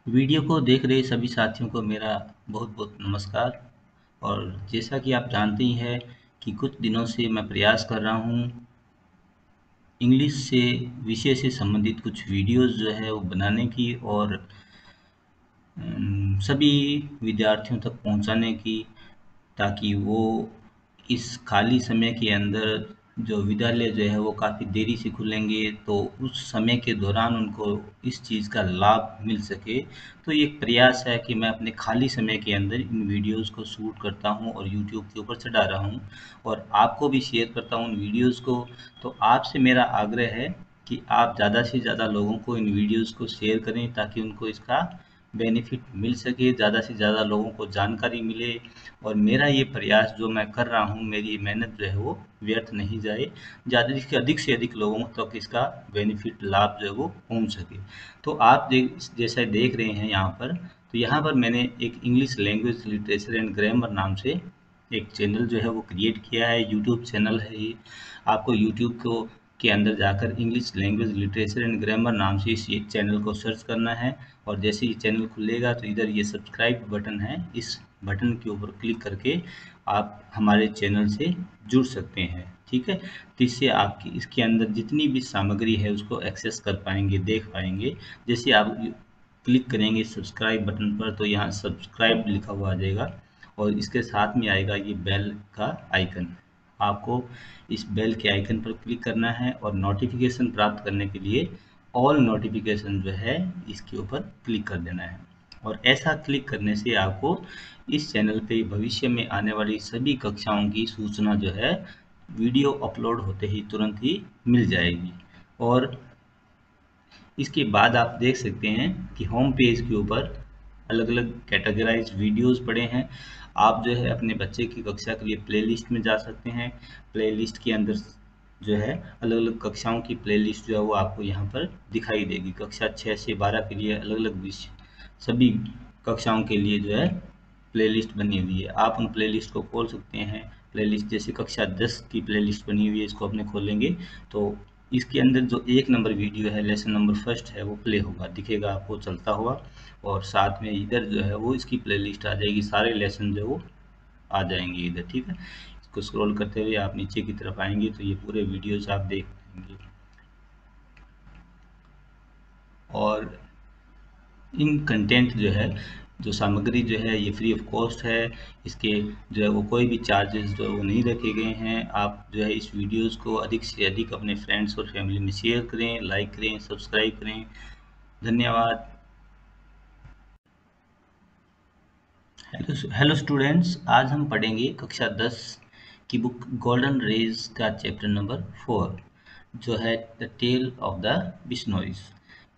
Video को देख रहे सभी साथियों को मेरा बहुत बहुत नमस्कार। और जैसा कि आप जानते ही हैं कि कुछ दिनों से मैं प्रयास कर रहा हूँ इंग्लिश से विषय से संबंधित कुछ वीडियोस जो है वो बनाने की और सभी विद्यार्थियों तक पहुँचाने की, ताकि वो इस खाली समय के अंदर जो विद्यालय जो है वो काफ़ी देरी से खुलेंगे, तो उस समय के दौरान उनको इस चीज़ का लाभ मिल सके। तो ये एक प्रयास है कि मैं अपने खाली समय के अंदर इन वीडियोज़ को शूट करता हूँ और यूट्यूब के ऊपर चढ़ा रहा हूँ और आपको भी शेयर करता हूँ उन वीडियोज़ को। तो आपसे मेरा आग्रह है कि आप ज़्यादा से ज़्यादा लोगों को इन वीडियोज़ को शेयर करें, ताकि उनको इसका बेनिफिट मिल सके, ज़्यादा से ज़्यादा लोगों को जानकारी मिले और मेरा ये प्रयास जो मैं कर रहा हूँ, मेरी मेहनत जो है वो व्यर्थ नहीं जाए, ज़्यादा से अधिक लोगों तक इसका बेनिफिट लाभ जो है वो पहुँच सके। तो आप जैसा देख रहे हैं यहाँ पर, तो यहाँ पर मैंने एक English language literature and grammar नाम से एक चैनल जो है वो क्रिएट किया है। यूट्यूब चैनल है ये। आपको यूट्यूब को के अंदर जाकर English language literature and grammar नाम से इस चैनल को सर्च करना है और जैसे ही चैनल खुलेगा तो इधर ये सब्सक्राइब बटन है, इस बटन के ऊपर क्लिक करके आप हमारे चैनल से जुड़ सकते हैं। ठीक है, तो इससे आपकी इसके अंदर जितनी भी सामग्री है उसको एक्सेस कर पाएंगे, देख पाएंगे। जैसे आप क्लिक करेंगे सब्सक्राइब बटन पर तो यहाँ सब्सक्राइब लिखा हुआ आ जाएगा और इसके साथ में आएगा ये बेल का आइकन। आपको इस बेल के आइकन पर क्लिक करना है और नोटिफिकेशन प्राप्त करने के लिए ऑल नोटिफिकेशन जो है इसके ऊपर क्लिक कर देना है। और ऐसा क्लिक करने से आपको इस चैनल पे भविष्य में आने वाली सभी कक्षाओं की सूचना जो है वीडियो अपलोड होते ही तुरंत ही मिल जाएगी। और इसके बाद आप देख सकते हैं कि होम पेज के ऊपर अलग अलग कैटेगराइज वीडियोस पड़े हैं। आप जो है अपने बच्चे की कक्षा के लिए प्लेलिस्ट में जा सकते हैं। प्लेलिस्ट के अंदर जो है अलग अलग कक्षाओं की प्लेलिस्ट जो है वो आपको यहाँ पर दिखाई देगी। कक्षा 6 से 12 के लिए अलग अलग विषय सभी कक्षाओं के लिए जो है प्लेलिस्ट बनी हुई है। आप उन प्लेलिस्ट को खोल सकते हैं। प्लेलिस्ट जैसे कक्षा 10 की प्लेलिस्ट बनी हुई है, इसको अपने खोलेंगे तो इसके अंदर जो 1 नंबर वीडियो है, लेसन नंबर फर्स्ट है, वो प्ले होगा, दिखेगा आपको चलता हुआ। और साथ में इधर जो है वो इसकी प्लेलिस्ट आ जाएगी, सारे लेसन जो वो आ जाएंगे इधर। ठीक है, इसको स्क्रॉल करते हुए आप नीचे की तरफ आएंगे तो ये पूरे वीडियोज आप देख पाएंगे। और इन कंटेंट जो है, जो सामग्री जो है ये फ्री ऑफ कॉस्ट है। इसके जो है वो कोई भी चार्जेस जो है वो नहीं रखे गए हैं। आप जो है इस वीडियोस को अधिक से अधिक अपने फ्रेंड्स और फैमिली में शेयर करें, लाइक करें, सब्सक्राइब करें। धन्यवाद। हेलो स्टूडेंट्स, आज हम पढ़ेंगे कक्षा 10 की बुक गोल्डन रेज का चैप्टर नंबर 4, जो है द टेल ऑफ द बिश्नोइज।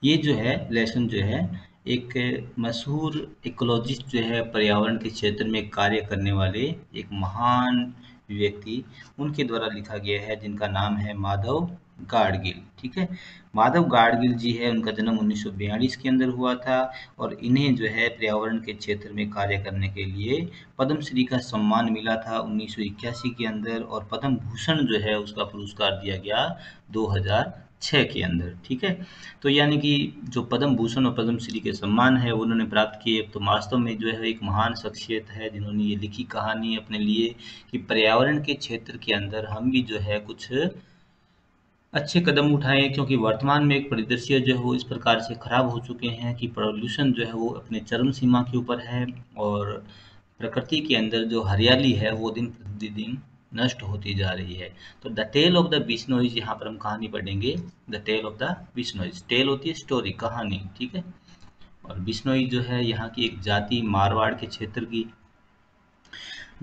ये जो है लेसन जो है एक मशहूर इकोलॉजिस्ट जो है, पर्यावरण के क्षेत्र में कार्य करने वाले एक महान व्यक्ति, उनके द्वारा लिखा गया है, जिनका नाम है माधव गाडगिल। ठीक है, माधव गाडगिल जी है, उनका जन्म 1942 के अंदर हुआ था और इन्हें जो है पर्यावरण के क्षेत्र में कार्य करने के लिए पद्म श्री का सम्मान मिला था 1981 के अंदर, और पद्म भूषण जो है उसका पुरस्कार दिया गया 2006 के अंदर। ठीक है, तो यानी कि जो पद्म भूषण और पद्म श्री के सम्मान है वो उन्होंने प्राप्त किए, तो वास्तव में जो है एक महान शख्सियत है जिन्होंने ये लिखी कहानी अपने लिए कि पर्यावरण के क्षेत्र के अंदर हम भी जो है कुछ अच्छे कदम उठाएं, क्योंकि वर्तमान में एक परिदृश्य जो है वो इस प्रकार से खराब हो चुके हैं कि पॉल्यूशन जो है वो अपने चरम सीमा के ऊपर है और प्रकृति के अंदर जो हरियाली है वो दिन प्रतिदिन नष्ट होती जा रही है। तो the tale of the Bishnois, यहाँ पर हम कहानी पढ़ेंगे। The tale of the Bishnois, tale होती है स्टोरी, कहानी। ठीक है, और बिश्नोई जो है यहाँ की एक जाति, मारवाड़ के क्षेत्र की,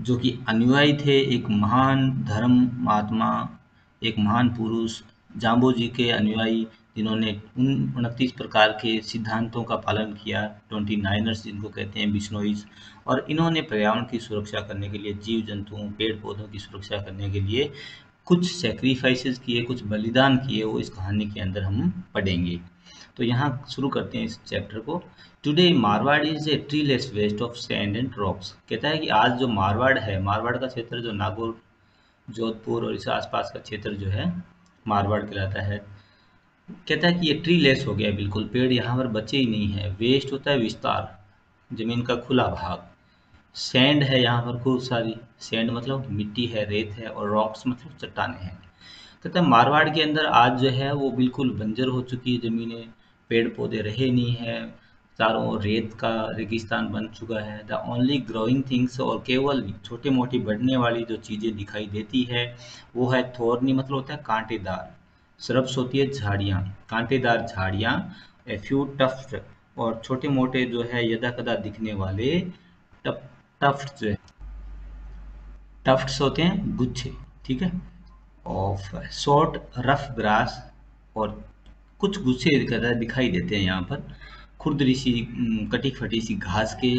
जो कि अनुयायी थे एक महान धर्म महात्मा, एक महान पुरुष जाम्बो जी के अनुयायी, जिन्होंने उन 29 प्रकार के सिद्धांतों का पालन किया, 29ers जिनको कहते हैं बिश्नोइज। और इन्होंने पर्यावरण की सुरक्षा करने के लिए, जीव जंतुओं पेड़ पौधों की सुरक्षा करने के लिए कुछ सेक्रीफाइसेस किए, कुछ बलिदान किए, वो इस कहानी के अंदर हम पढ़ेंगे। तो यहाँ शुरू करते हैं इस चैप्टर को। Today Marwar is a treeless waste of sand and rocks. कहता है कि आज जो मारवाड़ है, मारवाड़ का क्षेत्र जो नागौर, जोधपुर और इस आसपास का क्षेत्र जो है मारवाड़ कहलाता है। कहता है कि ये ट्री लेस हो गया है बिल्कुल, पेड़ यहाँ पर बचे ही नहीं है। वेस्ट होता है विस्तार, जमीन का खुला भाग। सैंड है यहाँ पर खूब सारी, सैंड मतलब मिट्टी है, रेत है, और रॉक्स मतलब चट्टानें हैं। कहता है मारवाड़ के अंदर आज जो है वो बिल्कुल बंजर हो चुकी है ज़मीनें, पेड़ पौधे रहे नहीं हैं, चारों ओर रेत का रेगिस्तान बन चुका है। द ओनली ग्रोइंग थिंग्स, और केवल छोटी मोटी बढ़ने वाली जो चीज़ें दिखाई देती है वो है थोरनी, मतलब होता है कांटेदार। श्रब्स होती है झाड़ियाँ, कांटेदार झाड़ियाँ। ए फ्यू टफ्ट, और छोटे मोटे जो है यदा कदा दिखने वाले टफ्ट जो है, टफ्ट्स होते हैं गुच्छे, ठीक है, ऑफ शॉर्ट रफ ग्रास, और कुछ गुच्छे दिखाई देते हैं यहाँ पर, खुरदरी सी कटी फटी सी घास के।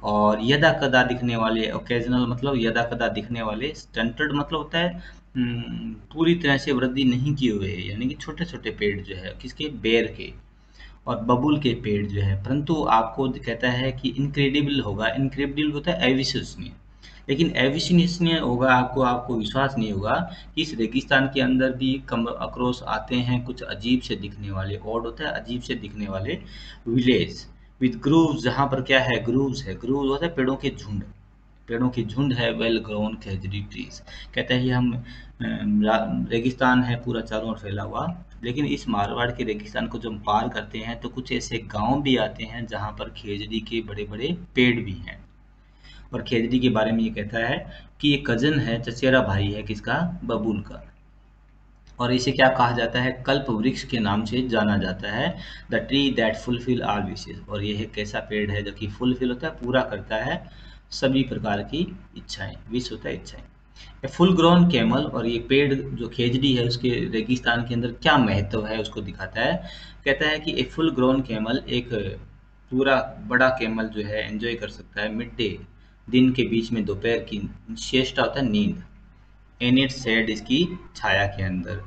और यदा कदा दिखने वाले, ओकेजनल मतलब यदा कदा दिखने वाले, स्टंटेड मतलब होता है पूरी तरह से वृद्धि नहीं किए हुए, यानी कि छोटे छोटे पेड़ जो है किसके, बेर के और बबूल के पेड़ जो है। परंतु आपको कहता है कि इनक्रेडिबल होगा, इनक्रेडिबल होता है अविश्वसनीय, लेकिन अविश्वसनीय होगा, आपको आपको विश्वास नहीं होगा कि इस रेगिस्तान के अंदर भी कम अक्रोस आते हैं कुछ अजीब से दिखने वाले, ऑड होता है अजीब से दिखने वाले, विलेज विद ग्रूव्स, जहाँ पर क्या है, ग्रूव्स है, ग्रूव्स होता है पेड़ों के झुंड, पेड़ों की झुंड है, वेल ग्रोन खेजड़ी ट्रीज। कहते हैं हम रेगिस्तान है पूरा चारों ओर फैला हुआ, लेकिन इस मारवाड़ के रेगिस्तान को जब पार करते हैं तो कुछ ऐसे गांव भी आते हैं जहां पर खेजड़ी के बड़े बड़े पेड़ भी हैं। और खेजड़ी के बारे में ये कहता है कि ये कजन है, चचेरा भाई है किसका, बबूल का। और इसे क्या कहा जाता है, कल्प वृक्ष के नाम से जाना जाता है। द ट्री दैट फुलफिल आल विशेष, और यह एक ऐसा पेड़ है जो कि फुलफिल होता है, पूरा करता है सभी प्रकार की इच्छाएं, विश होता है इच्छाएं। ए फुल ग्रोन कैमल, और ये पेड़ जो खेजड़ी है उसके रेगिस्तान के अंदर क्या महत्व है उसको दिखाता है। कहता है कि ए फुल ग्रोन कैमल, एक पूरा बड़ा कैमल जो है एंजॉय कर सकता है मिड डे, दिन के बीच में दोपहर की शेष्टा होता है नींद, इन इट्स शेड, इसकी छाया के अंदर।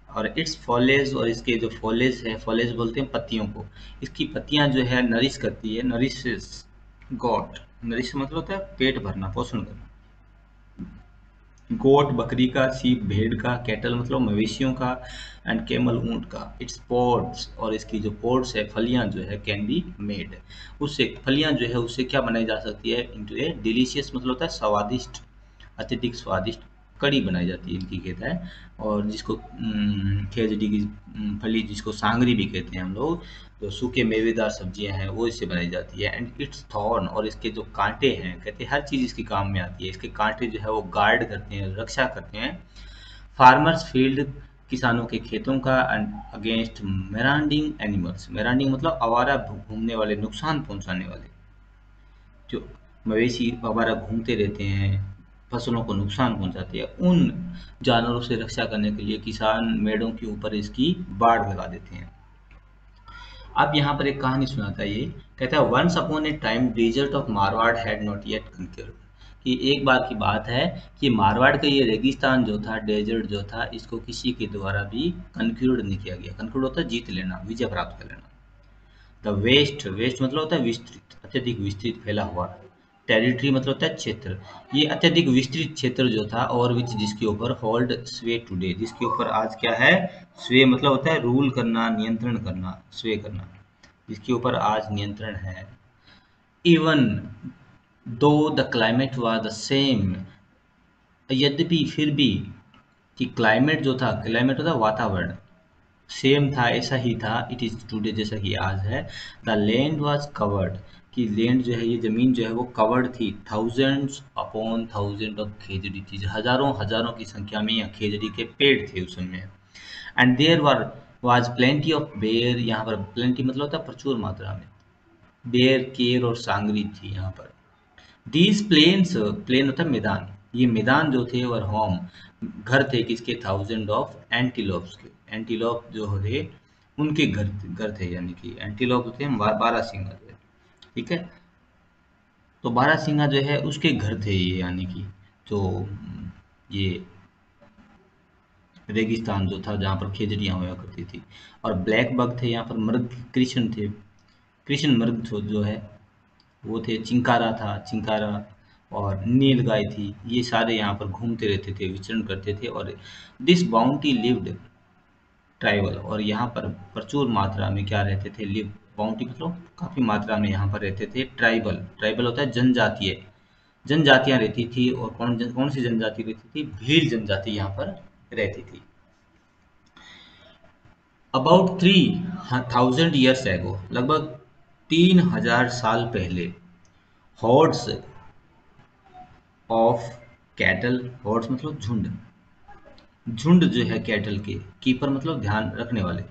और इट्स फॉलेज, और इसके जो फॉलेज है, फॉलेज बोलते हैं पत्तियों को, इसकी पत्तियां जो है नरिश करती है, नरिश गॉट, नरिश मतलब होता है पेट भरना, पोषण करना। गोट बकरी का, सीप भेड़ का, कैटल मतलब मवेशियों का, एंड कैमल ऊंट का। इट्स पोड्स, और इसकी जो पोड्स है फलियां जो है, कैन बी मेड, उससे फलियां जो है उससे क्या बनाई जा सकती है, इनटू ए डिलीशियस मतलब होता है स्वादिष्ट, अत्यधिक स्वादिष्ट कड़ी बनाई जाती है इनकी, कहता है। और जिसको खेजड़ी की फली, जिसको सांगरी भी कहते हैं हम लोग, जो सूखे मेवेदार सब्जियां हैं वो इससे बनाई जाती है। एंड इट्स थॉर्न, और इसके जो कांटे हैं, कहते हैं हर चीज़ इसके काम में आती है, इसके कांटे जो है वो गार्ड करते हैं, रक्षा करते हैं फार्मर्स फील्ड, किसानों के खेतों का, एंड अगेंस्ट मेरांडिंग एनिमल्स, मेरांडिंग मतलब आवारा घूमने वाले, नुकसान पहुंचाने वाले, जो मवेशी आवारा घूमते रहते हैं, फसलों को नुकसान पहुंचाते हैं, उन जानवरों से रक्षा करने के लिए किसान मेड़ों के ऊपर इसकी बाड़ लगा देते हैं। अब यहाँ पर एक कहानी सुनाता है ये, कहता है once upon a time desert of Marwar had not yet conquered, कि एक बार की बात है कि मारवाड़ का ये रेगिस्तान जो था, डेजर्ट जो था, इसको किसी के द्वारा भी कंक्यूर्ड नहीं किया गया। कंक्यूर्ड होता है जीत लेना, विजय प्राप्त कर लेना। द वेस्ट, वेस्ट मतलब होता है विस्तृत, अत्यधिक विस्तृत फैला हुआ। टेरिटरी मतलब होता है क्षेत्र, ये अत्यधिक विस्तृत क्षेत्र जो था, और विच जिसके ऊपर होल्ड स्वे टुडे, जिसके ऊपर आज क्या है, स्वे मतलब होता है रूल करना, नियंत्रण करना, स्वे करना, जिसके ऊपर आज नियंत्रण है। Even though the climate was the same, यद्यपि फिर भी, कि क्लाइमेट जो था, क्लाइमेट होता है वातावरण, सेम था, ऐसा ही था, इट इज टुडे जैसा कि आज है। द लैंड वाज कवर्ड, कि लैंड जो है, ये जमीन जो है वो कवर्ड थी, थाउजेंड्स अपॉन थाउजेंड ऑफ खेजड़ी थी, हजारों हजारों की संख्या में यहाँ खेजड़ी के पेड़ थे उस समय। And there was plenty of bare, यहाँ पर प्लेंटी मतलब होता है प्रचुर मात्रा में, बेयर, केर और सांगरी थी यहाँ पर। दीज प्लेन्स, प्लेन होता है मैदान, ये मैदान जो थे वर होम, घर थे किसके, थाउजेंड ऑफ एंटीलोप्स के, एंटीलोप जो थे उनके घर घर थे, यानी कि एंटीलोप होते हैं बारहसिंगा जो है, ठीक है। तो बारहसिंगा जो है उसके घर थे ये, यानी कि जो ये रेगिस्तान जो था जहाँ पर खेजड़ियाँ हुआ करती थी। और ब्लैक बग थे यहाँ पर, मृग कृष्ण थे, कृष्ण मृग जो है वो थे, चिंकारा था, चिंकारा, और नील गाय थी, ये सारे यहाँ पर घूमते रहते थे, विचरण करते थे। और दिस बाउंटी लिव्ड, ट्राइबल, और यहाँ पर प्रचुर मात्रा में क्या रहते थे, लिव बाउंटी मतलब काफ़ी मात्रा में यहाँ पर रहते थे ट्राइबल। ट्राइबल होता है जनजातीय, जनजातियाँ रहती थी। और कौन सी जनजाति रहती थी, भील जनजाति यहाँ पर रहती थी। अबाउट 3000 ईयर्स एगो, लगभग 3000 साल पहले, हॉर्ड्स ऑफ कैटल, हॉर्ड्स मतलब झुंड, झुंड जो है कैटल के, कीपर मतलब ध्यान रखने वाले,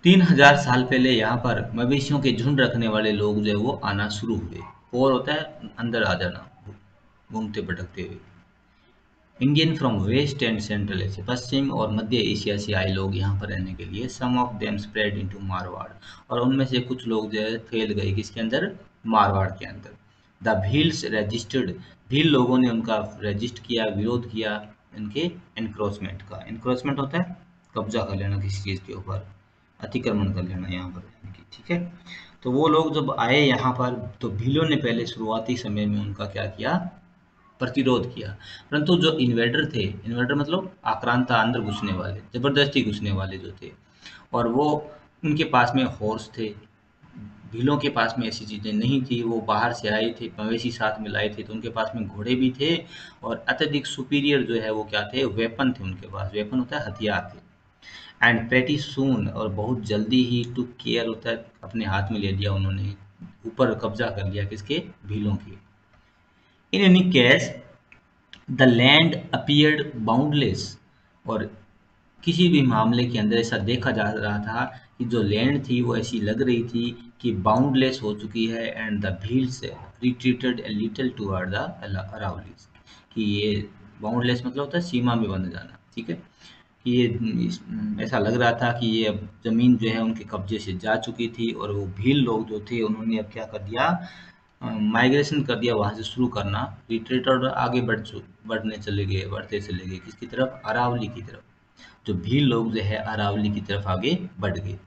3000 साल पहले यहाँ पर मवेशियों के झुंड रखने वाले लोग जो है वो आना शुरू हुए। और होता है अंदर आ जाना, घूमते भटकते हुए। Indian from west and central Asia, पश्चिम और मध्य एशिया से आए लोग यहाँ पर रहने के लिए। Some of them spread into Marwar, और उनमें से कुछ लोग जो है फैल गए किसके अंदर, मारवाड़ के अंदर। द भील्स रजिस्टर्ड, भील लोगों ने उनका रजिस्ट किया, विरोध किया इनके एनक्रोचमेंट का। एनक्रोचमेंट होता है कब्जा कर लेना किसी चीज़ के ऊपर, अतिक्रमण कर लेना यहाँ पर रहने की, ठीक है। तो वो लोग जब आए यहाँ पर, तो भीलों ने पहले शुरुआती समय में उनका क्या किया, प्रतिरोध किया। परंतु जो इन्वेडर थे, इन्वेडर मतलब आक्रांता, अंदर घुसने वाले, जबरदस्ती घुसने वाले जो थे, और वो उनके पास में हॉर्स थे, भीलों के पास में ऐसी चीज़ें नहीं थी। वो बाहर से आए थे, मवेशी साथ में लाए थे, तो उनके पास में घोड़े भी थे, और अत्यधिक सुपीरियर जो है वो क्या थे, वेपन थे उनके पास। वेपन होता है हथियार थे। एंड प्रेटी सून, और बहुत जल्दी ही, टू केयर होता है अपने हाथ में ले लिया उन्होंने, ऊपर कब्जा कर लिया किसके, भीलों के। In any case the land appeared boundless, और किसी भी मामले के अंदर ऐसा देखा जा रहा था कि जो लैंड थी वो ऐसी लग रही थी कि बाउंडलेस हो चुकी है। And the Bhils retreated a little toward the Aravallis, कि ये बाउंडलेस मतलब होता है सीमा में बंध जाना, ठीक है। कि ये ऐसा लग रहा था कि ये अब ज़मीन जो है उनके कब्जे से जा चुकी थी, और वो भील लोग जो थे उन्होंने अब क्या कर दिया, माइग्रेशन कर दिया, वहाँ से शुरू करना, रिट्रीट, और आगे बढ़ने चले गए, बढ़ते चले गए किसकी तरफ, अरावली की तरफ। जो भील लोग जो है अरावली की तरफ आगे बढ़ गए।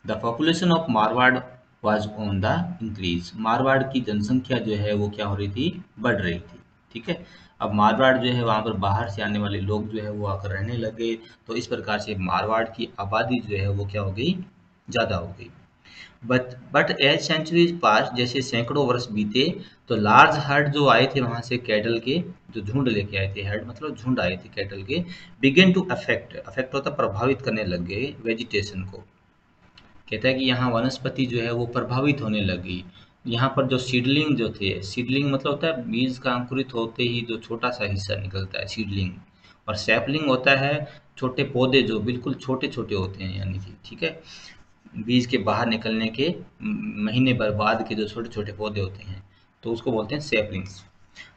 The population of Marwar was on the increase, Marwar की जनसंख्या जो है वो क्या हो रही थी, बढ़ रही थी, ठीक है। अब मारवाड़ जो है वहाँ पर बाहर से आने वाले लोग जो है वो आकर रहने लगे, तो इस प्रकार से मारवाड़ की आबादी जो है वो क्या हो गई, ज़्यादा हो गई। बट एज सेंचुरीज पास, जैसे सैकड़ों वर्ष बीते, तो लार्ज हर्ड जो आए थे वहां से कैटल के, जो झुंड लेके आए थे, हर्ड मतलब झुंड आए थे कैटल के, बिगेन टू अफेक्ट, अफेक्ट होता प्रभावित करने लग गए वेजिटेशन को। कहता है कि यहाँ वनस्पति जो है वो प्रभावित होने लगी। यहाँ पर जो सीडलिंग जो थे, सीडलिंग मतलब होता है बीज का अंकुरित होते ही जो छोटा सा हिस्सा निकलता है, सीडलिंग। और सैपलिंग होता है छोटे पौधे जो बिल्कुल छोटे छोटे होते हैं, यानी कि, ठीक है, बीज के बाहर निकलने के महीने भर बाद के जो छोटे छोटे पौधे होते हैं, तो उसको बोलते हैं सैपलिंग्स।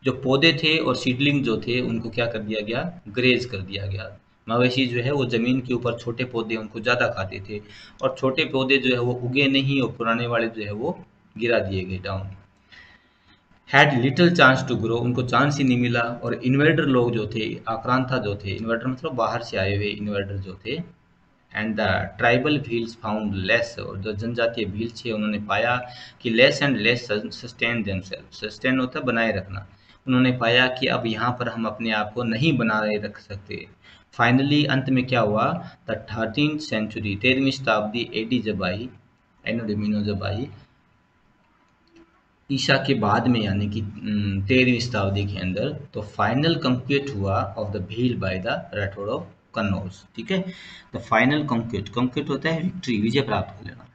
जो पौधे थे और सीडलिंग जो थे उनको क्या कर दिया गया, ग्रेज कर दिया गया। मवेशी जो है वो जमीन के ऊपर छोटे पौधे उनको ज़्यादा खाते थे, और छोटे पौधे जो है वो उगे नहीं, और पुराने वाले जो है वो गिरा दिए गए down. Had little chance to grow, उनको चांस ही नहीं मिला। और इन्वेडर लोग जो थे, आक्रांता जो थे, इन्वर्टर मतलब बाहर से आए हुए इन्वर्टर जो थे, and the tribal Bhils found less, और जो जनजातीय भील्स थे उन्होंने पाया कि less and less sustain themselves, sustain होता है बनाए रखना। उन्होंने पाया कि अब यहाँ पर हम अपने आप को नहीं बनाए रख सकते। फाइनली अंत में क्या हुआ, द 13th सेंचुरी, 13वीं शताब्दी एडी जब आई, एनो डोमिनो जब आई, ईसा के बाद में, यानी कि 13वीं शताब्दी के अंदर, तो फाइनल कंक्रीट हुआ of the Bhil by the Rathore of Kannauj, ठीक है। द फाइनल कंक्रीट, कंक्रीट होता है विक्ट्री, विजय प्राप्त कर लेना,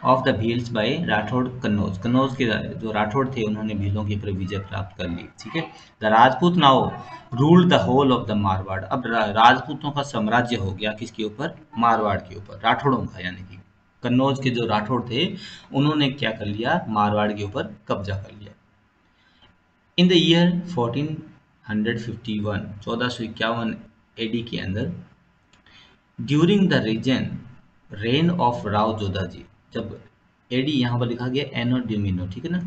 of the Bhils by Rathore Kannauj, Kannauj के जो राठौड़ थे उन्होंने भीलों के ऊपर विजय प्राप्त कर ली, ठीक है। The Rajput now ruled the whole of the Marwar, अब राजपूतों का साम्राज्य हो गया किसके ऊपर, मारवाड़ के ऊपर, राठौड़ों का, यानी कि कन्नौज के जो राठौड़ थे उन्होंने क्या कर लिया, मारवाड़ के ऊपर कब्जा कर लिया। इन द ईयर 1451, 1451 एडी के अंदर, during the region reign of Rao Jodha ji, जब एडी यहाँ पर लिखा गया एनो ड्यूमिनो, ठीक है ना,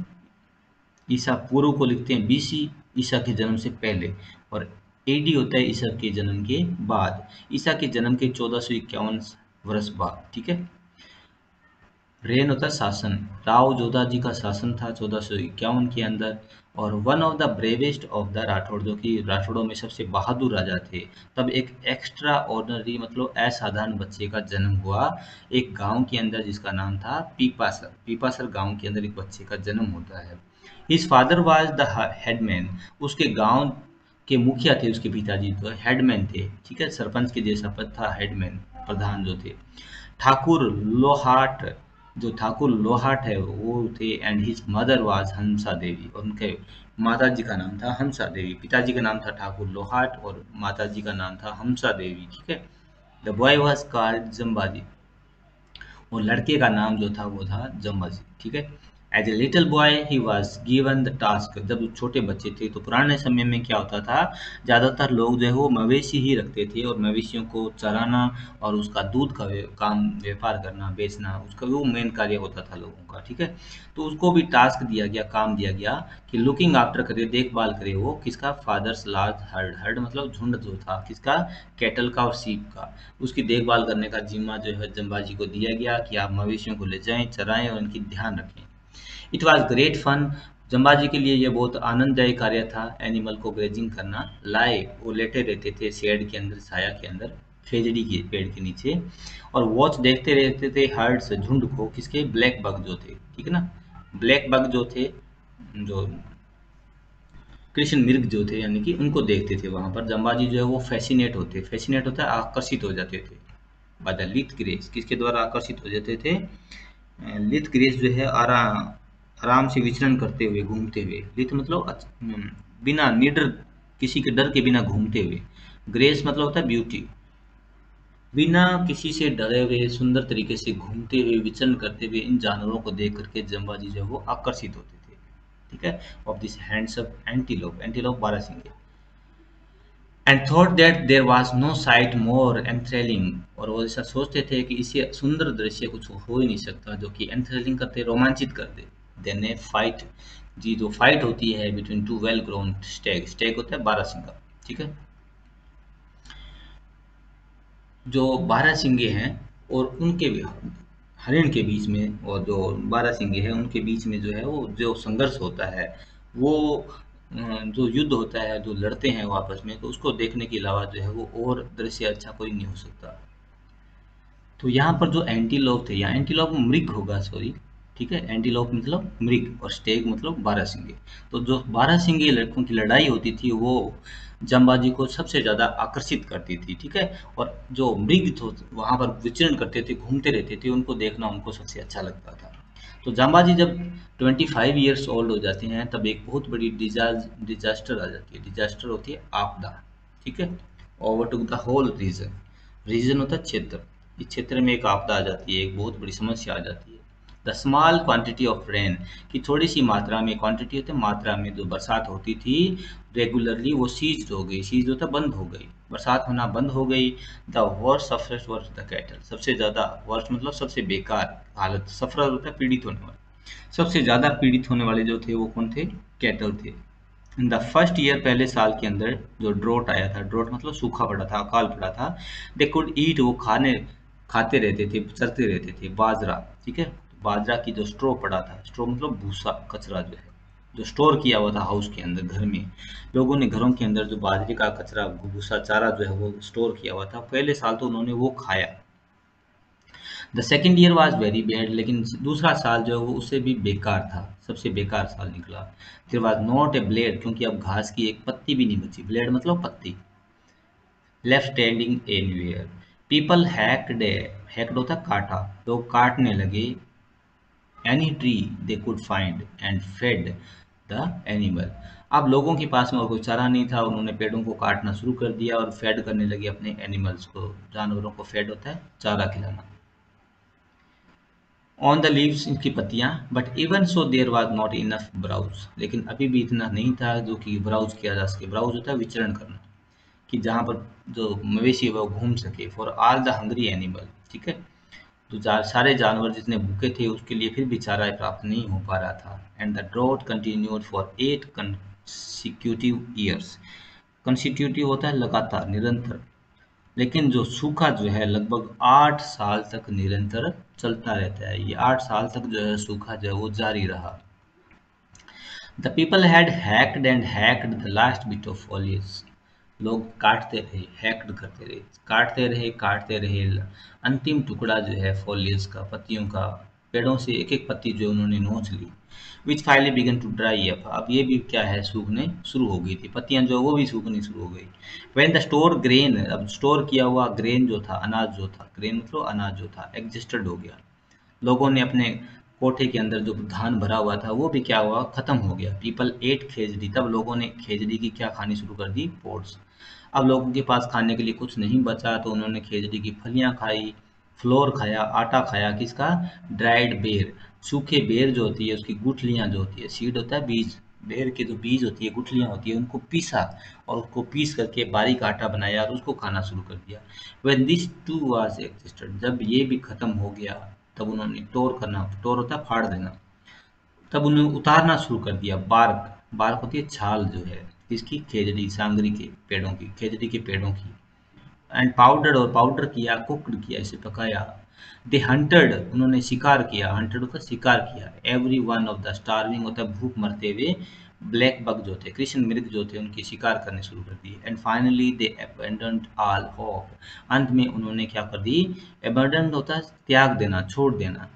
ईसा पूर्व को लिखते हैं बीसी, ईसा के जन्म से पहले, और एडी होता है ईसा के जन्म के बाद, ईसा के जन्म के 1451 वर्ष बाद, ठीक है। रेन होता है शासन। राव जोधा जी का शासन था 1451 के अंदर। और one of the bravest of the Rathore, जो कि राठौड़ों में सबसे बहादुर राजा थे। तब एक एक्स्ट्रा ऑर्डिनरी मतलब असाधारण बच्चे का जन्म हुआ एक गांव के अंदर, जिसका नाम था पीपासर। पीपासर गांव के अंदर एक बच्चे का जन्म होता है। His father was the headman. उसके गांव के मुखिया थे उसके पिताजी, तो हेडमैन थे, ठीक है, सरपंच के जैसा पद था हेडमैन, प्रधान जो थे। ठाकुर लोहाट, जो ठाकुर लोहाट है वो थे। एंड हिज मदर वाज हंसा देवी, और उनके माता जी का नाम था हंसा देवी। पिताजी का नाम था ठाकुर लोहाट और माता जी का नाम था हंसा देवी, ठीक है। The boy was called Jambaji, और लड़के का नाम जो था वो था जम्बाजी, ठीक है। As a little boy he was given the task. जब वो छोटे बच्चे थे तो पुराने समय में क्या होता था, ज़्यादातर लोग जो है वो मवेशी ही रखते थे, और मवेशियों को चराना और उसका दूध का काम व्यापार करना, बेचना, उसका वो मेन कार्य होता था लोगों का, ठीक है। तो उसको भी टास्क दिया गया, काम दिया गया कि लुकिंग आफ्टर करे, देखभाल करे वो किसका, फादर्स लार्ज हर्ड। हर्ड मतलब झुंड जो था किसका, कैटल का और सीप का। उसकी देखभाल करने का जिम्मा जो है जम्बाजी को दिया गया कि आप मवेशियों को ले जाएं, चराएं और उनकी ध्यान रखें। It was great fun. Jambaji के लिए यह बहुत आनंददायी कार्य था एनिमल को ग्रेजिंग करना। लाए वो लेटे रहते थे शेड के अंदर, छाया के अंदर, खेजड़ी के पेड़ के नीचे, और वॉच देखते रहते थे हर्ड्स, झुंड को, किसके, ब्लैक बग जो थे, ठीक है ना। ब्लैक बग जो थे, जो कृष्ण मृग जो थे, यानी कि उनको देखते थे वहां पर। जम्बाजी जो है वो फैसिनेट होता है, आकर्षित हो जाते थे बाय द लिथ ग्रेस। किसके द्वारा आकर्षित हो जाते थे, लिथ ग्रेस जो है आराम आराम से विचरण करते हुए, घूमते हुए। लिथ मतलब बिना निडर, किसी के डर के बिना घूमते हुए। ग्रेस मतलब होता है ब्यूटी। बिना किसी से डरे हुए सुंदर तरीके से घूमते हुए, विचरण करते हुए इन जानवरों को देख करके जम्बाजी जो है वो आकर्षित होते थे, ठीक है। Of this handsome antelope, antelope बारहसिंगे। And thought that there was no sight more enthralling, और वो ऐसा सोचते थे कि इससे सुंदर दृश्य कुछ हो ही नहीं सकता जो कि एंथ्रेलिंग करते, रोमांचित कर दे। देन ए फाइट, जी जो फाइट होती है between two well grown Stag. Stag होता है बारहसिंगा, ठीक है। जो बारहसिंगे हैं और उनके हरिण के बीच में, और जो बारहसिंगे हैं उनके बीच में जो है वो जो संघर्ष होता है, वो जो युद्ध होता है, जो लड़ते हैं वो आपस में, तो उसको देखने के अलावा जो है वो और दृश्य अच्छा कोई नहीं हो सकता। तो यहाँ पर जो एंटीलोप थे, यहाँ एंटीलोप मृग होगा, सॉरी, ठीक है। एंटीलोप मतलब मृग और स्टेग मतलब बारहसिंगे। तो जो बारहसिंगे लड़कों की लड़ाई होती थी वो जंबाजी को सबसे ज्यादा आकर्षित करती थी, ठीक है। और जो मृग तो वहां पर विचरण करते थे, घूमते रहते थे, उनको देखना उनको सबसे अच्छा लगता था। तो जाम्बाजी जब 25 ईयर्स ओल्ड हो जाते हैं तब एक बहुत बड़ी डिजास्टर आ जाती है। डिजास्टर होती है आपदा, ठीक है। Overtook the whole region. Region होता है क्षेत्र। इस क्षेत्र में एक आपदा आ जाती है, एक बहुत बड़ी समस्या आ जाती है। The small quantity of rain, की थोड़ी सी मात्रा में, क्वांटिटी होती है मात्रा में, जो बरसात होती थी रेगुलरली, वो सीज हो गई। सीज होता है बंद हो गई, बरसात होना बंद हो गई। The worst sufferers were the cattle, सबसे ज्यादा वर्स्ट मतलब सबसे बेकार हालत, सफर होता है पीड़ित होने वाले, सबसे ज्यादा पीड़ित होने वाले जो थे वो कौन थे, कैटल थे। इन द फर्स्ट ईयर, पहले साल के अंदर जो ड्रोट आया था, ड्रोट मतलब सूखा पड़ा था, अकाल पड़ा था। दे कुड ईट, वो खाते रहते थे, चरते रहते थे बाजरा, ठीक है। बाजरा की जो स्ट्रो पड़ा था, स्ट्रो मतलब भूसा, कचरा जो है, जो स्टोर किया हुआ था हाउस के अंदर, घर में लोगों ने घरों के अंदर जो बाजरे का कचरा, भूसा, चारा जो है वो स्टोर किया हुआ था, पहले साल तो उन्होंने वो खाया। The second year was very bad, लेकिन दूसरा साल जो है वो उससे भी बेकार था, सबसे बेकार साल निकला। There was not a blade, क्योंकि अब घास की एक पत्ती भी नहीं बची। ब्लेड मतलब पत्ती। Left standing anywhere. People hacked, hacked होता काटा, लोग काटने लगे। Any tree they could find and fed the animal. अब लोगों के पास में और कोई चारा नहीं था, उन्होंने पेड़ों को काटना शुरू कर दिया और फेड करने लगे अपने एनिमल्स को। जानवरों को फेड होता है चारा खिलाना। ऑन द लीव्स, इनकी पत्तियां। But even so there was not enough browse, लेकिन अभी भी इतना नहीं था जो कि ब्राउज किया जा सके। ब्राउज होता है विचरण करना, कि जहाँ पर जो मवेशी है वो घूम सके। For all the hungry animal, ठीक है। तो सारे जानवर जितने भूखे थे उसके लिए फिर भी चारा प्राप्त नहीं हो पा रहा था। And the drought continued for 8 consecutive years. Consecutive होता है लगातार, निरंतर। लेकिन जो सूखा जो है लगभग 8 साल तक निरंतर चलता रहता है। ये 8 साल तक जो है सूखा जो है वो जारी रहा। The people had hacked and hacked the last bit of foliage। लोग काटते रहे, हैक्ड करते रहे, काटते रहे। अंतिम टुकड़ा जो है foliage का, पत्तियों का, पेड़ों से एक एक पत्ती जो उन्होंने नोच ली। Which finally began to dry up. अब ये भी क्या है, सूखने शुरू हो गई थी, पत्तियां जो वो भी सूखनी शुरू हो गई। वेन द स्टोर ग्रेन, अब स्टोर किया हुआ ग्रेन जो था, अनाज जो था, ग्रेन मतलब अनाज जो था, एग्जिस्टेड हो गया। लोगों ने अपने कोठे के अंदर जो धान भरा हुआ था वो भी क्या हुआ, खत्म हो गया। पीपल एट खेजड़ी, तब लोगों ने खेजड़ी की क्या खानी शुरू कर दी, पोड्स। अब लोगों के पास खाने के लिए कुछ नहीं बचा तो उन्होंने खेजड़ी की फलियां खाई, फ्लोर खाया, आटा खाया, किसका, ड्राइड बेर, सूखे बेर जो होती है उसकी गुठलियां जो होती है, सीड होता है बीज, बेर के जो बीज होती है, गुठलियां होती है, उनको पीसा और उसको पीस करके बारीक आटा बनाया और उसको खाना शुरू कर दिया। when this too was exhausted, जब ये भी खत्म हो गया तब उन्होंने टोर करना, टोर होता है फाड़ देना, तब उन्हें उतारना शुरू कर दिया। बार्क, बार्क होती है छाल जो है इसकी, खेजड़ी सांगरी के पेड़ों की, खेजड़ी के पेड़ों की। एंड पाउडर, और पाउडर किया, कुकड किया, इसे पकाया। दे हंटेड, उन्होंने शिकार किया, हंटेड होता है शिकार किया। Every one of the starving होता है भूख मरते हुए, ब्लैक बग जो थे, कृष्ण मृग जो थे, उनकी शिकार करने शुरू कर दिए। And finally they abandoned all hope, अंत में उन्होंने क्या कर दी, अबंडन होता है त्याग देना, छोड़ देना।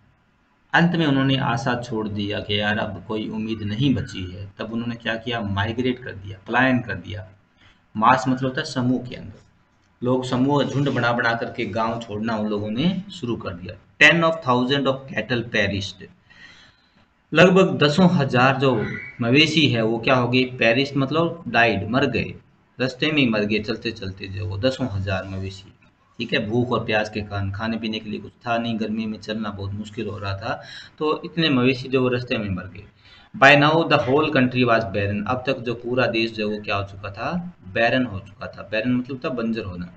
अंत में उन्होंने आशा छोड़ दिया कि यार अब कोई उम्मीद नहीं बची है। तब उन्होंने क्या किया, माइग्रेट कर दिया, पलायन कर दिया। मास मतलब होता है समूह के अंदर, लोग समूह झुंड बना बना करके गांव छोड़ना उन लोगों ने शुरू कर दिया। 10,000 ऑफ कैटल पेरिस्ड, लगभग 10,000 जो मवेशी है वो क्या हो गई, पेरिस मतलब डाइड, मर गए, रास्ते में ही मर गए चलते चलते, जो वो 10,000 मवेशी। ठीक है, भूख और प्यास के कारण, खाने पीने के लिए कुछ था नहीं, गर्मी में चलना बहुत मुश्किल हो रहा था, तो इतने मवेशी जो वो रास्ते में मर गए। By now the whole country was barren, अब तक जो पूरा देश जो वो क्या हो चुका था, बैरन हो चुका था। बैरन मतलब था बंजर होना।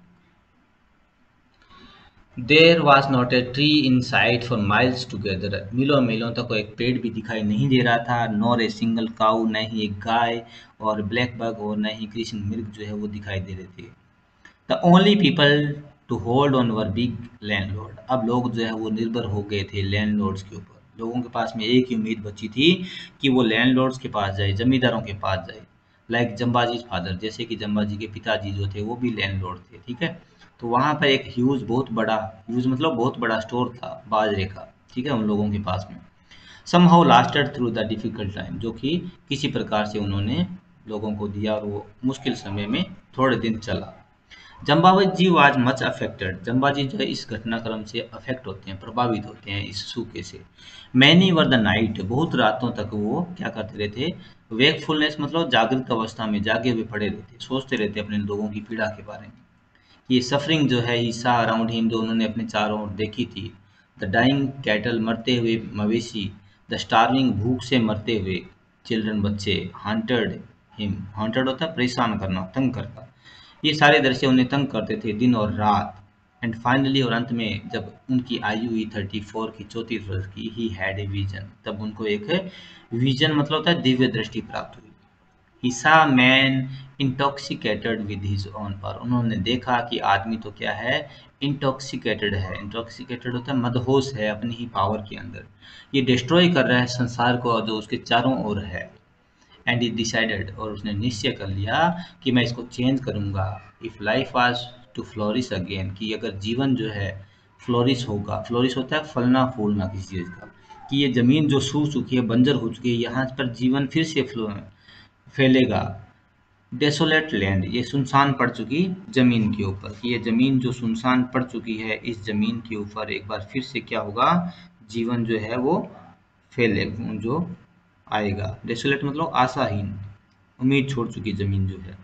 There was not a tree in sight for miles together, मीलों मीलों तक कोई एक पेड़ भी दिखाई नहीं दे रहा था। नॉर ए सिंगल काऊ, न ही एक गाय और ब्लैक बग, और न ही कृष्ण मृग जो है वो दिखाई दे रहे थे। The only people to hold on were big landlord, अब लोग जो है वो निर्भर हो गए थे लैंडलॉर्ड्स के ऊपर। लोगों के पास में एक ही उम्मीद बची थी कि वो लैंडलॉर्ड्स के पास जाए, जमींदारों के पास जाए। लाइक जम्बाजी फादर, जैसे कि जम्बाजी के पिताजी जो थे वो भी लैंडलॉर्ड थे। ठीक है, तो वहाँ पर एक ह्यूज, बहुत बड़ा, ह्यूज मतलब बहुत बड़ा स्टोर था बाजरे का। ठीक है, उन लोगों के पास में somehow lasted through the difficult time, जो कि किसी प्रकार से उन्होंने लोगों को दिया और वो मुश्किल समय में थोड़े दिन चला। Jambaji was much affected, Jambaji जो है इस घटनाक्रम से अफेक्ट होते हैं, प्रभावित होते हैं इस सूखे से। मैनी वर द नाइट, बहुत रातों तक वो क्या करते रहते, वेकफुलनेस मतलब जागृत अवस्था में जागे हुए पड़े रहते, सोचते रहते अपने लोगों की पीड़ा के बारे में। ये सफरिंग जो है ही सा अराउंड हिम, जो उन्होंने अपने चारों ओर देखी थी। द डाइंग कैटल, मरते हुए मवेशी। द स्टार्विंग, भूख से मरते हुए चिल्ड्रन, बच्चे। हॉन्टेड हिम, हॉन्टेड होता है परेशान करना, तंग करना। ये सारे दृश्य उन्हें तंग करते थे दिन और रात। एंड फाइनली, और अंत में जब उनकी आयु हुई 34 की, 34 वर्ष की, ही हैड ए विजन, तब उनको एक विजन मतलब होता है दिव्य दृष्टि प्राप्त हुई। ही सा man intoxicated with his own power, उन्होंने देखा कि आदमी तो क्या है, इंटॉक्सिकेटेड है। इंटॉक्सिकेटेड होता है मदहोश है अपनी ही पावर के अंदर, ये डिस्ट्रॉय कर रहा है संसार को जो उसके चारों ओर है। एंड ही डिसाइडेड, और उसने निश्चय कर लिया कि मैं इसको चेंज करूंगा। If life was to flourish again, कि अगर जीवन जो है फ्लोरिश होगा, फ्लोरिश होता है फलना फूलना किसी चीज़ का, कि ये ज़मीन जो सूख चुकी है, बंजर हो चुकी है, यहाँ पर जीवन फिर से फैलेगा। डेसोलेट लैंड, ये सुनसान पड़ चुकी ज़मीन के ऊपर, कि ये ज़मीन जो सुनसान पड़ चुकी है, इस ज़मीन के ऊपर एक बार फिर से क्या होगा, जीवन जो है वो फैले, जो आएगा। डेसोलेट मतलब आशाहीन, उम्मीद छोड़ चुकी ज़मीन जो है।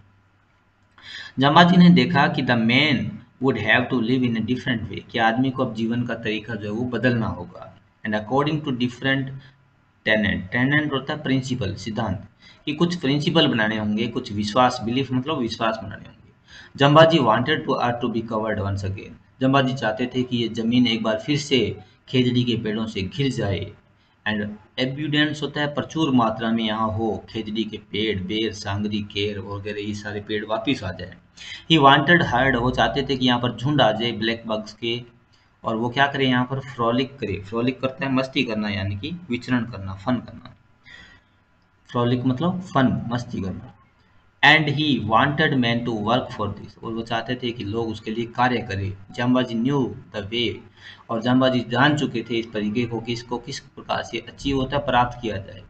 जमाती ने देखा कि the man would have to live in a different way, कि आदमी को अब जीवन का तरीका जो है वो बदलना होगा। And according to different tenet, tenet होता है प्रिंसिपल, सिद्धांत, कि कुछ प्रिंसिपल बनाने होंगे, कुछ विश्वास, बिलीफ मतलब विश्वास बनाने होंगे। Jambaji wanted to earth to be covered once again, Jambaji चाहते थे कि ये जमीन एक बार फिर से खेजड़ी के पेड़ों से घिर जाए। एंड एब्यूडेंस होता है प्रचुर मात्रा में यहाँ हो, खेजड़ी के पेड़, बेर, सांगरी, केर वगैरह ये सारे पेड़ वापिस आ जाए। ही वांटेड हर्ड, वो चाहते थे कि यहाँ पर झुंड आ जाए ब्लैक बग्स के, और वो क्या करे यहाँ पर फ्रॉलिक करे। फ्रॉलिक करता है मस्ती करना, यानी कि विचरण करना, फन करना। फ्रॉलिक मतलब फन, मस्ती करना। And he wanted man to work for this, और वो चाहते थे कि लोग उसके लिए कार्य करें। जाम्बाजी न्यू द वे, और जाम्बाजी जान चुके थे इस तरीके को कि इसको किस प्रकार से अचीव होता है, प्राप्त किया जाए।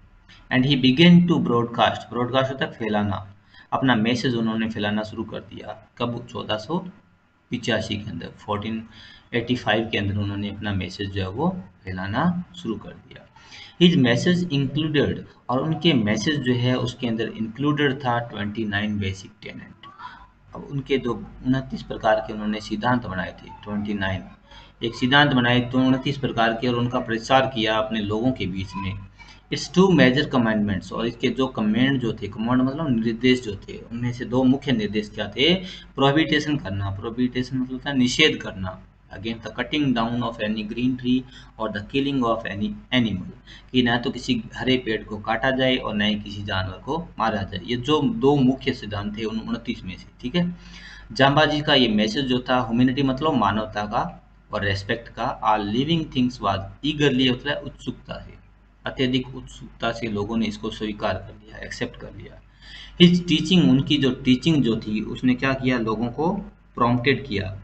And he began to broadcast, broadcast होता है फैलाना, अपना मैसेज उन्होंने फैलाना शुरू कर दिया। कब? 1485 के अंदर, 1485 के अंदर उन्होंने अपना मैसेज जो है वो फैलाना शुरू कर दिया। हिज मैसेज इंक्लूडेड, और उनके मैसेज जो है उसके अंदर इंक्लूडेड था 29 बेसिक टेनेंट। अब उनके जो 29 प्रकार के उन्होंने सिद्धांत बनाए थे, 29 एक सिद्धांत बनाए तो 29 प्रकार के, और उनका प्रचार किया अपने लोगों के बीच में। इट्स टू मेजर कमांडमेंट्स, और इसके जो कमेंड जो थे, कमांड मतलब निर्देश जो थे, उनमें से दो मुख्य निर्देश क्या थे? प्रोहिबिटेशन करना, प्रोहिबिटेशन मतलब था निषेध करना, against the cutting down of any green tree और the killing of any animal, कि ना तो किसी हरे पेड़ को काटा जाए और न ही किसी जानवर को मारा जाए। ये जो दो मुख्य सिद्धांत थे उन 29 में से, ठीक है। जाम्बाजी का ये मैसेज जो था, ह्यूमैनिटी मतलब मानवता का और रेस्पेक्ट का, ऑल लिविंग थिंग्स वाज ईगरली होता है उत्सुकता से, अत्यधिक उत्सुकता से लोगों ने इसको स्वीकार कर लिया, एक्सेप्ट कर लिया। हिज टीचिंग, उनकी जो टीचिंग जो थी उसने क्या किया, लोगों को प्रॉम्प्टेड किया।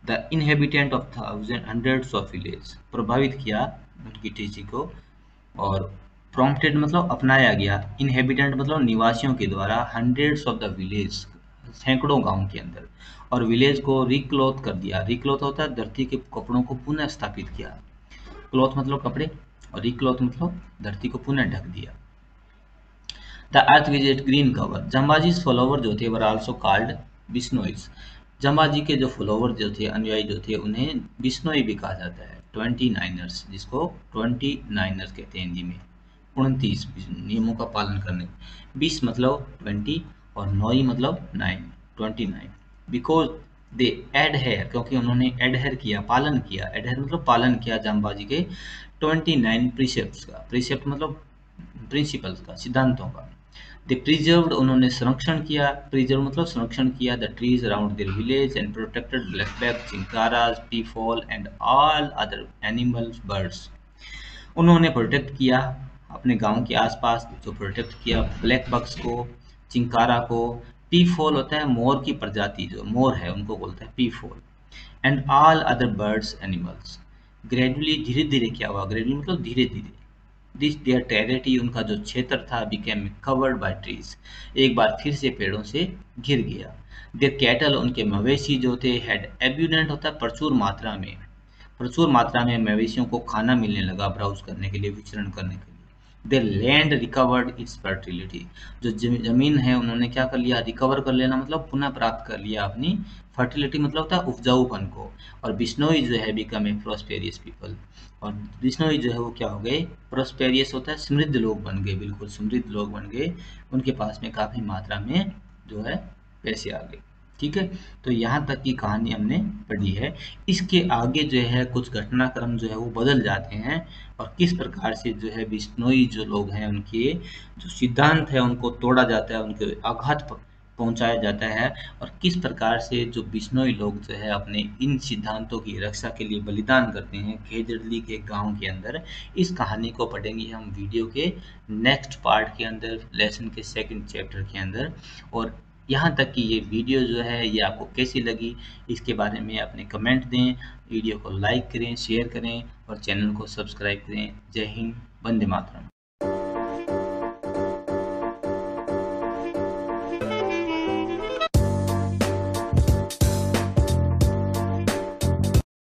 The inhabitant of thousand hundreds of village, प्रभावित किया उनकी टीचिंग को। और प्रॉम्प्टेड मतलब अपनाया गया, इनहेबिटेंट मतलब निवासियों के द्वारा, हंड्रेड्स ऑफ द विलेज सैकड़ों गांव के अंदर, और विलेज को रिक्लोथ कर दिया। रिक्लोथ होता है धरती के कपड़ों को पुनः स्थापित किया, क्लॉथ मतलब कपड़े, और रिक्लॉथ मतलब धरती को पुनः ढक दिया। The earth with its green cover, Jambaji's follower जो थे वर आल्सो कॉल्ड बिश्नोइज। जम्बाजी के जो फॉलोवर जो थे, अनुयायी जो थे, उन्हें बिश्नोई भी कहा जाता है। 29ers, जिसको 29ers कहते हैं हिंदी में, 29 नियमों का पालन करने। 20 मतलब 20 और नोई मतलब 9, 29। बिकॉज दे एडहेयर, क्योंकि उन्होंने एडहेयर किया, पालन किया। एडहेयर मतलब पालन किया जाम्बाजी के 29 प्रीसेप्ट्स का। प्रीसेप्ट मतलब प्रिंसिपल्स का, सिद्धांतों का। दे प्रिजर्व्ड, उन्होंने संरक्षण किया। प्रिजर्व मतलब संरक्षण किया the trees around their village and protected blackbuck, chinkaras, peafowl and all other animals, birds. उन्होंने प्रोटेक्ट किया अपने गांव के आसपास, जो प्रोटेक्ट किया ब्लैक बक्स को, चिंकारा को। पीफॉल होता है मोर की प्रजाति, जो मोर है उनको बोलता है peafowl. And all other birds, animals. Gradually, धीरे धीरे क्या हुआ, ग्रेजुअली मतलब धीरे धीरे, दिस देयर टेरिटरी, उनका जो क्षेत्र था, बिकेम कवर्ड बाय ट्रीज, एक बार फिर से पेड़ों से घिर गया। देयर कैटल, उनके मवेशी जो थे, हैड एब्यूडेंट होता है प्रचुर मात्रा में, प्रचुर मात्रा में मवेशियों को खाना मिलने लगा, ब्राउज करने के लिए, विचरण करने के लिए। दे लैंड रिकवर्ड इट्स फर्टिलिटी, जो जमीन है उन्होंने क्या कर लिया, रिकवर कर लेना मतलब पुनः प्राप्त कर लिया अपनी फर्टिलिटी, मतलब होता है उपजाऊपन को। और बिश्नोई जो है बिकम ए प्रोस्पेरियस पीपल, और बिश्नोई जो है वो क्या हो गए, प्रोस्पेरियस होता है समृद्ध लोग बन गए, बिल्कुल समृद्ध लोग बन गए, उनके पास में काफ़ी मात्रा में जो है पैसे आ गए। ठीक है, तो यहाँ तक की कहानी हमने पढ़ी है। इसके आगे जो है कुछ घटनाक्रम जो है वो बदल जाते हैं, और किस प्रकार से जो है बिश्नोई जो लोग हैं उनके जो सिद्धांत है उनको तोड़ा जाता है, उनके आघात पहुंचाया जाता है, और किस प्रकार से जो बिश्नोई लोग जो है अपने इन सिद्धांतों की रक्षा के लिए बलिदान करते हैं खेजड़ली के गांव के अंदर। इस कहानी को पढ़ेंगे हम वीडियो के नेक्स्ट पार्ट के अंदर, लेसन के सेकंड चैप्टर के अंदर। और यहाँ तक कि ये वीडियो जो है ये आपको कैसी लगी, इसके बारे में अपने कमेंट दें, वीडियो को लाइक करें, शेयर करें और चैनल को सब्सक्राइब करें। जय हिंद, वंदे मातरम।